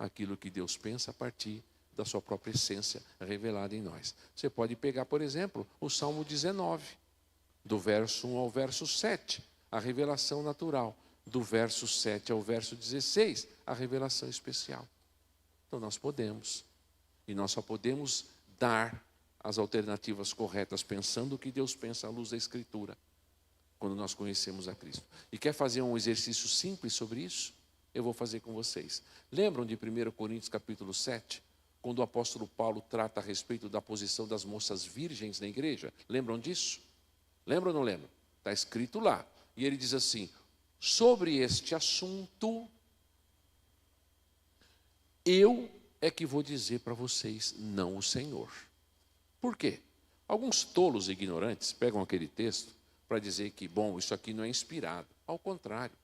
aquilo que Deus pensa a partir da sua própria essência revelada em nós. Você pode pegar, por exemplo, o Salmo 19, do verso 1 ao verso 7, a revelação natural. Do verso 7 ao verso 16, a revelação especial. Então nós podemos, e nós só podemos dar as alternativas corretas, pensando o que Deus pensa à luz da Escritura, quando nós conhecemos a Cristo. E quer fazer um exercício simples sobre isso? Eu vou fazer com vocês. Lembram de 1 Coríntios capítulo 7, quando o apóstolo Paulo trata a respeito da posição das moças virgens na igreja? Lembram disso? Lembram ou não lembram? Está escrito lá. E ele diz assim: sobre este assunto, eu é que vou dizer para vocês, não o Senhor. Por quê? Alguns tolos e ignorantes pegam aquele texto para dizer que, bom, isso aqui não é inspirado. Ao contrário,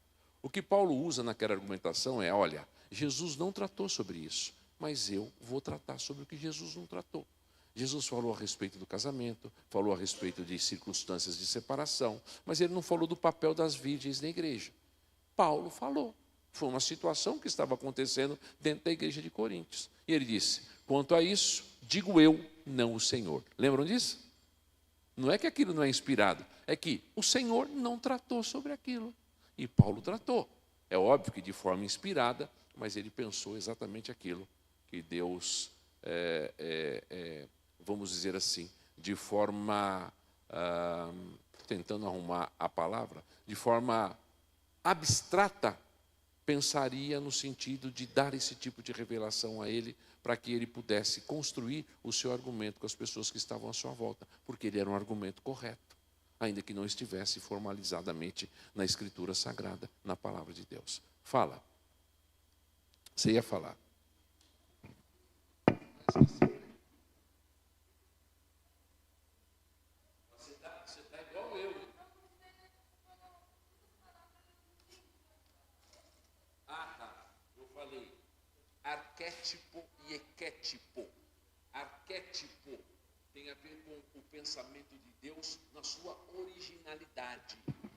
o que Paulo usa naquela argumentação é, olha, Jesus não tratou sobre isso, mas eu vou tratar sobre o que Jesus não tratou. Jesus falou a respeito do casamento, falou a respeito de circunstâncias de separação, mas ele não falou do papel das virgens na igreja. Paulo falou. Foi uma situação que estava acontecendo dentro da igreja de Coríntios. E ele disse, quanto a isso, digo eu, não o Senhor. Lembram disso? Não é que aquilo não é inspirado, é que o Senhor não tratou sobre aquilo. E Paulo tratou. É óbvio que de forma inspirada, mas ele pensou exatamente aquilo que Deus, vamos dizer assim, de forma, tentando arrumar a palavra, de forma abstrata, pensaria no sentido de dar esse tipo de revelação a ele, para que ele pudesse construir o seu argumento com as pessoas que estavam à sua volta, porque ele era um argumento correto, ainda que não estivesse formalizadamente na Escritura Sagrada, na Palavra de Deus. Fala. Você ia falar. Você está igual eu. Eu falei arquétipo e equétipo. Arquétipo tem a ver com o pensamento de Deus na sua originalidade,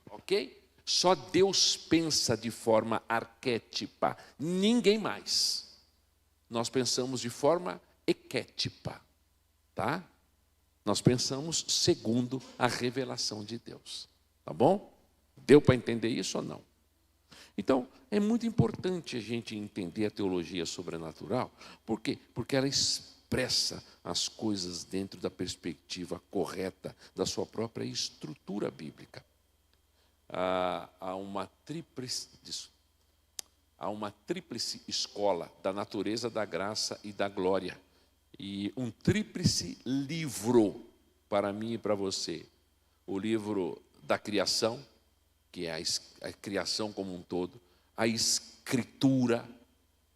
ok? Só Deus pensa de forma arquétipa, ninguém mais. Nós pensamos de forma equétipa, tá? Nós pensamos segundo a revelação de Deus, tá bom? Deu para entender isso ou não? Então, é muito importante a gente entender a teologia sobrenatural. Por quê? Porque ela expressa as coisas dentro da perspectiva correta da sua própria estrutura bíblica. Há uma tríplice escola da natureza, da graça e da glória. E um tríplice livro para mim e para você. O livro da criação, que é a criação como um todo, a escritura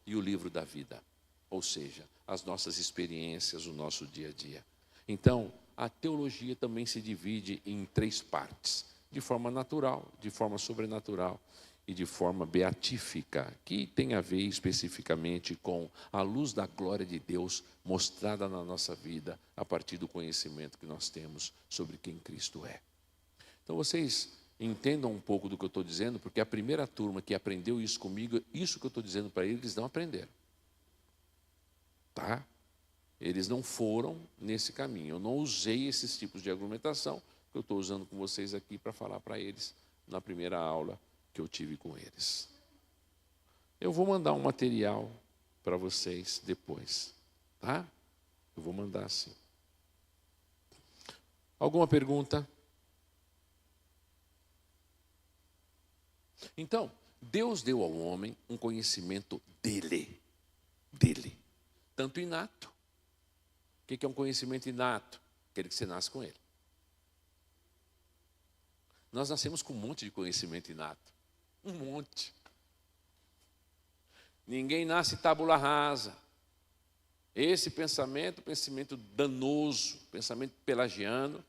e o livro da vida, ou seja, as nossas experiências, o nosso dia a dia. Então, a teologia também se divide em 3 partes, de forma natural, de forma sobrenatural e de forma beatífica, que tem a ver especificamente com a luz da glória de Deus mostrada na nossa vida a partir do conhecimento que nós temos sobre quem Cristo é. Então, vocês entendam um pouco do que eu estou dizendo, porque a primeira turma que aprendeu isso comigo, isso que eu estou dizendo para eles, eles não aprenderam. Tá? Eles não foram nesse caminho. Eu não usei esses tipos de argumentação que eu estou usando com vocês aqui para falar para eles na primeira aula que eu tive com eles. Eu vou mandar um material para vocês depois, tá? Eu vou mandar sim. Alguma pergunta? Então, Deus deu ao homem um conhecimento dele, tanto inato. O que é um conhecimento inato? Aquele que você nasce com ele. Nós nascemos com um monte de conhecimento inato, um monte. Ninguém nasce tábula rasa. Esse pensamento danoso, pensamento pelagiano,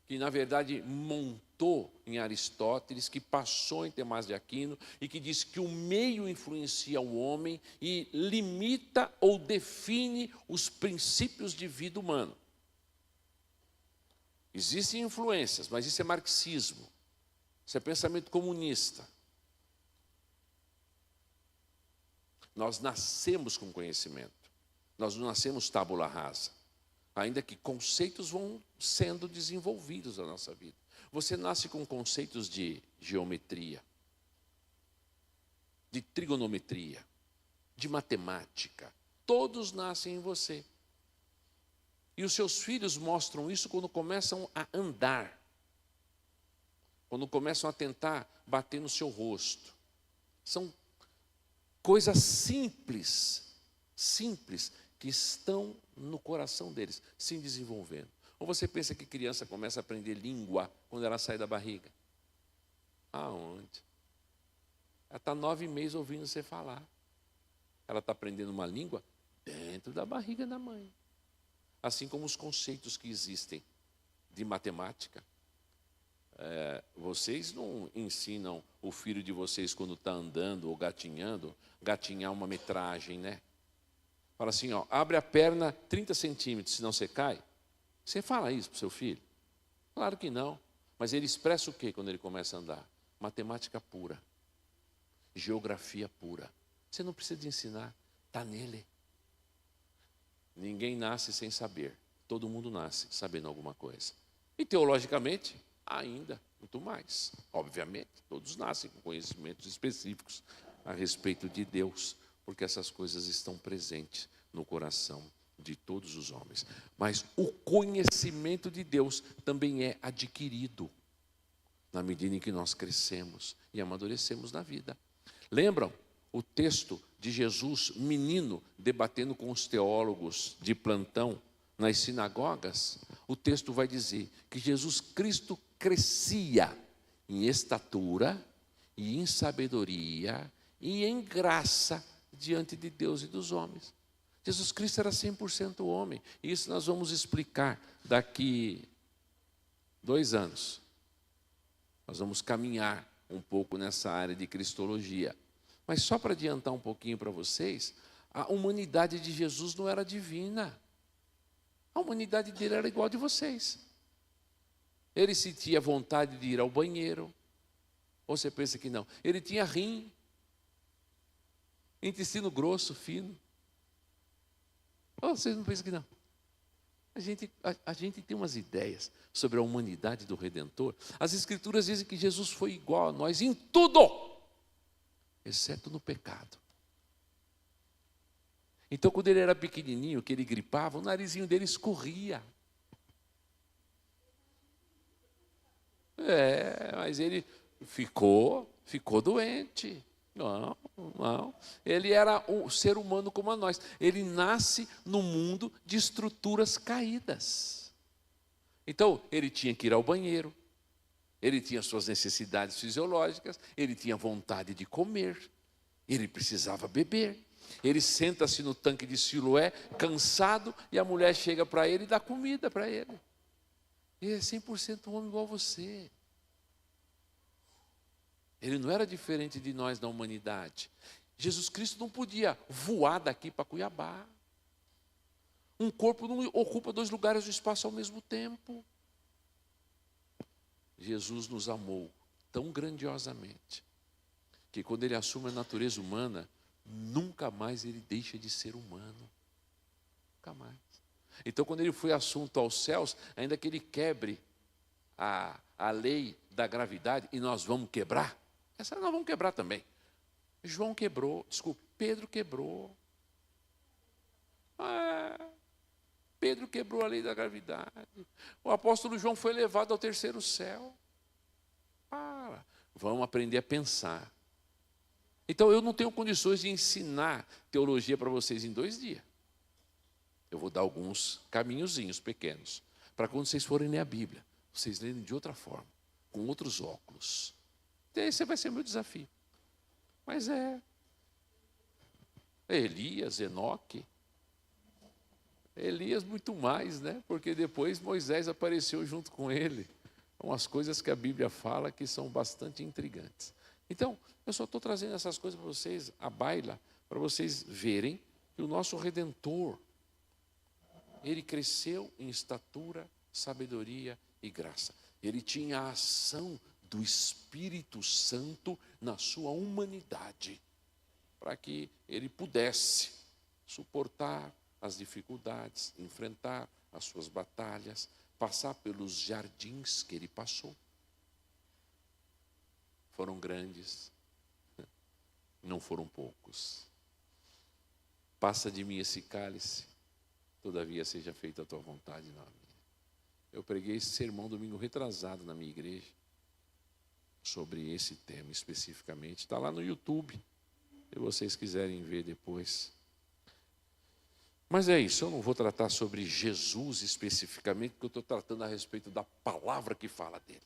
que na verdade montou em Aristóteles, que passou em Tomás de Aquino e que diz que o meio influencia o homem e limita ou define os princípios de vida humana. Existem influências, mas isso é marxismo, isso é pensamento comunista. Nós nascemos com conhecimento. Nós não nascemos tábula rasa. Ainda que conceitos vão sendo desenvolvidos na nossa vida. Você nasce com conceitos de geometria, de trigonometria, de matemática. Todos nascem em você. E os seus filhos mostram isso quando começam a andar. Quando começam a tentar bater no seu rosto. São coisas simples, que estão no coração deles, se desenvolvendo. Ou você pensa que criança começa a aprender língua quando ela sai da barriga? Aonde? Ela está 9 meses ouvindo você falar. Ela está aprendendo uma língua dentro da barriga da mãe. Assim como os conceitos que existem de matemática. Vocês não ensinam o filho de vocês quando está andando ou gatinhando, gatinhar uma metragem, né? Fala assim, ó, abre a perna 30 centímetros, senão você cai. Você fala isso para o seu filho? Claro que não. Mas ele expressa o quê quando ele começa a andar? Matemática pura. Geografia pura. Você não precisa de ensinar, está nele. Ninguém nasce sem saber. Todo mundo nasce sabendo alguma coisa. E teologicamente, ainda muito mais. Obviamente, todos nascem com conhecimentos específicos a respeito de Deus, porque essas coisas estão presentes no coração de todos os homens. Mas o conhecimento de Deus também é adquirido na medida em que nós crescemos e amadurecemos na vida. Lembram o texto de Jesus, menino, debatendo com os teólogos de plantão nas sinagogas? O texto vai dizer que Jesus Cristo crescia em estatura e em sabedoria e em graça diante de Deus e dos homens. Jesus Cristo era 100% homem. E isso nós vamos explicar daqui 2 anos. Nós vamos caminhar um pouco nessa área de cristologia. Mas só para adiantar um pouquinho para vocês, a humanidade de Jesus não era divina. A humanidade dele era igual a de vocês. Ele sentia vontade de ir ao banheiro. Ou você pensa que não? Ele tinha rim, intestino grosso, fino. Ou vocês não pensam que não? A gente tem umas ideias sobre a humanidade do Redentor. As Escrituras dizem que Jesus foi igual a nós em tudo, exceto no pecado. Então, quando ele era pequenininho, que ele gripava, o narizinho dele escorria. Mas ele ficou doente. Não. Ele era um ser humano como a nós. Ele nasce no mundo de estruturas caídas. Então, ele tinha que ir ao banheiro. Ele tinha suas necessidades fisiológicas. Ele tinha vontade de comer. Ele precisava beber. Ele senta-se no tanque de Siloé, cansado, e a mulher chega para ele e dá comida para ele. Ele é 100% homem igual a você. Ele não era diferente de nós na humanidade. Jesus Cristo não podia voar daqui para Cuiabá. Um corpo não ocupa 2 lugares do espaço ao mesmo tempo. Jesus nos amou tão grandiosamente, que quando ele assume a natureza humana, nunca mais ele deixa de ser humano. Nunca mais. Então, quando ele foi assunto aos céus, ainda que ele quebre a lei da gravidade, e nós vamos quebrar, essa nós vamos quebrar também. Pedro quebrou. Pedro quebrou a lei da gravidade. O apóstolo João foi levado ao 3º céu. Vamos aprender a pensar. Então, eu não tenho condições de ensinar teologia para vocês em 2 dias. Eu vou dar alguns caminhozinhos pequenos, para quando vocês forem ler a Bíblia, vocês lerem de outra forma, com outros óculos. Esse vai ser o meu desafio. Mas Elias, Enoque, Elias muito mais, né? Porque depois Moisés apareceu junto com ele. Umas coisas que a Bíblia fala que são bastante intrigantes. Então, eu só estou trazendo essas coisas para vocês, à baila, para vocês verem que o nosso Redentor, ele cresceu em estatura, sabedoria e graça. Ele tinha a ação do Espírito Santo na sua humanidade, para que ele pudesse suportar as dificuldades, enfrentar as suas batalhas, passar pelos jardins que ele passou. Foram grandes, não foram poucos. Passa de mim esse cálice, todavia seja feita a tua vontade, não a minha. Eu preguei esse sermão domingo retrasado na minha igreja, sobre esse tema especificamente. Está lá no YouTube, se vocês quiserem ver depois. Mas é isso, eu não vou tratar sobre Jesus especificamente, porque eu estou tratando a respeito da palavra que fala dele.